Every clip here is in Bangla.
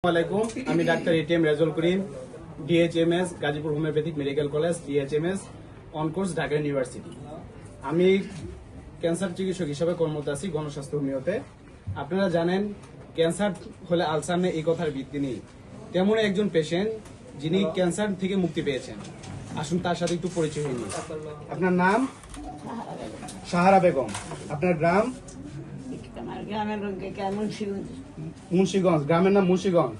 আসসালামু আলাইকুম, আমি doctor ATM Rezaul Karim, DHMS Gazipur homeopathic medical college, DHMS on course Dhaka university. আমি ক্যান্সার চিকিৎসক হিসেবে কর্মরত আছি গণস্বাস্থ্য হোমিওতে। আপনারা জানেন ক্যান্সার হলে আলসার নেই, এই কথার ভিত্তি নেই। তেমন একজন পেশেন্ট যিনি ক্যান্সার থেকে মুক্তি পেয়েছেন, আসুন তার সাথে একটু পরিচয় হয়ে নিই। আপনার নাম? সাহারা বেগম। আপনার গ্রাম? মুন্সিগঞ্জ। গ্রামের নাম মুন্সিগঞ্জ।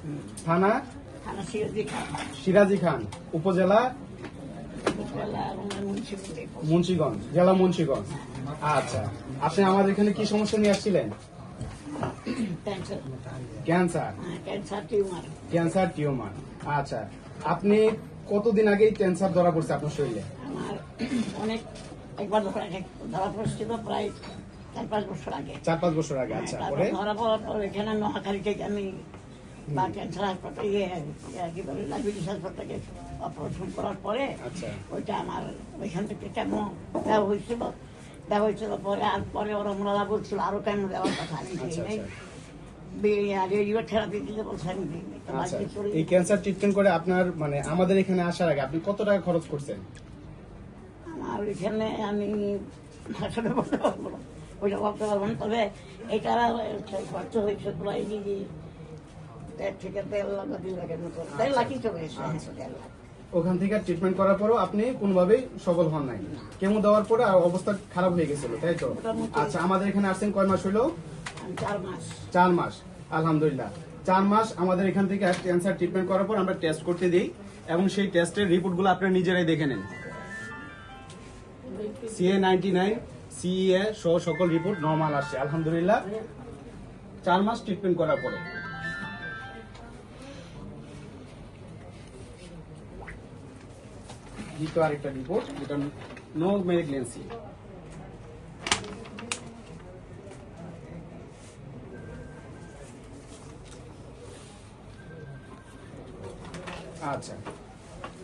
থানা? সিরাজি খান। উপজেলা? মুন্সিগঞ্জ। জেলা মুন্সিগঞ্জ। আচ্ছা, আপনি আমাদের এখানে কি সমস্যা নিয়ে আসছিলেন? ক্যান্সার। Cancer tumour. আচ্ছা, আপনি কতদিন আগে ক্যান্সার ধরা পড়ছে আপনার শরীরে? অনেক একবার ধরা পড়ছিল প্রায় 4-5 বছর আগে। 4-5 বছর আগে। আচ্ছা, পরে ধরা পড়ার পর এখানে নোয়াখালী থেকে আমি বা ক্যান্সার হাসপাতালে কি বলে ডায়াবেটিস হাসপাতালে অপারেশন করার পরে ওইটা আমার ওইখান থেকে কেমন দেওয়া হয়েছিল পরে আর পরে ওরা মোনারা বলছিল আরো কেমন দেওয়ার কথা। আমি থেরাপি দিতে বলছে আমি দিইনি। এই ক্যান্সার ট্রিটমেন্ট করে আপনার মানে আমাদের এখানে আসার আগে আপনি কত টাকা খরচ করছেন? আমার এখানে আমি আসলে বলতে পারবো না, ওইটা বলতে পারবো না। তবে এটা খরচ হয়েছে প্রায় 1.5 থেকে 1.5 লাখ 2 লাখের মতো। 1.5 লাখই চলে এসেছে। 1.5 লাখ। ওখান থেকে ট্রিটমেন্ট করার পরও আপনি কোনোভাবেই সফল হন নাই? কেমো দেওয়ার পরে অবস্থা খারাপ হয়ে গেছিল, তাই তো? আচ্ছা, আমাদের এখানে আসছেন কয় মাস হলো? 4 মাস। 4 মাস। আলহামদুলিল্লাহ, 4 মাস আমাদের এখান থেকে ক্যান্সার ট্রিটমেন্ট করার পর আমরা টেস্ট করতে দিই এবং সেই টেস্টের রিপোর্টগুলো আপনারা নিজেরাই দেখে নেন। CA-99 CEA সহ সকল রিপোর্ট নরমাল আসছে আলহামদুলিল্লাহ 4 মাস ট্রিটমেন্ট করার পরে। দ্বিতীয় আরেকটা রিপোর্ট, যেটা নো মেলিগন্যান্সি। আচ্ছা,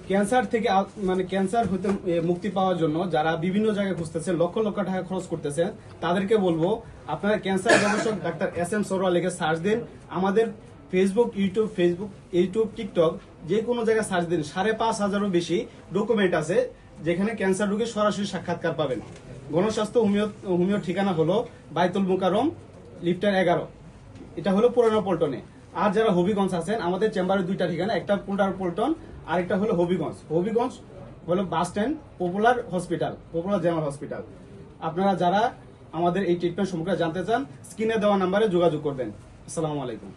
ক্যান্সার থেকে মানে ক্যান্সার হতে মুক্তি পাওয়ার জন্য যারা বিভিন্ন জায়গায় খুঁজতেছে, লক্ষ লক্ষ টাকা খরচ করতেছে, তাদেরকে বলবো আপনারা ক্যান্সার গবেষক ডাক্তার SM সরোয়ার লিখে সার্চ দিন। আমাদের ফেসবুক, ইউটিউব, টিকটক যে কোনো জায়গায় সার্চ দিন। 5,500-এরও বেশি ডকুমেন্ট আছে যেখানে ক্যান্সার রোগীর সরাসরি সাক্ষাৎকার পাবেন। গণস্বাস্থ্য হোমিও ঠিকানা হলো বাইতুল মুকাররম, লিফটার 11। এটা হলো পুরানো পল্টনে। আর যারা হবিগঞ্জ আছেন, আমাদের চেম্বারের 2টা ঠিকানা, একটা পুরানো পল্টন, আরেকটা হলো হবিগঞ্জ। হবিগঞ্জ হলো bus stand, popular general hospital. আপনারা যারা আমাদের এই ট্রিটমেন্ট সম্পর্কে জানতে চান, স্ক্রিনে দেওয়া নাম্বারে যোগাযোগ করবেন। আসসালামু আলাইকুম।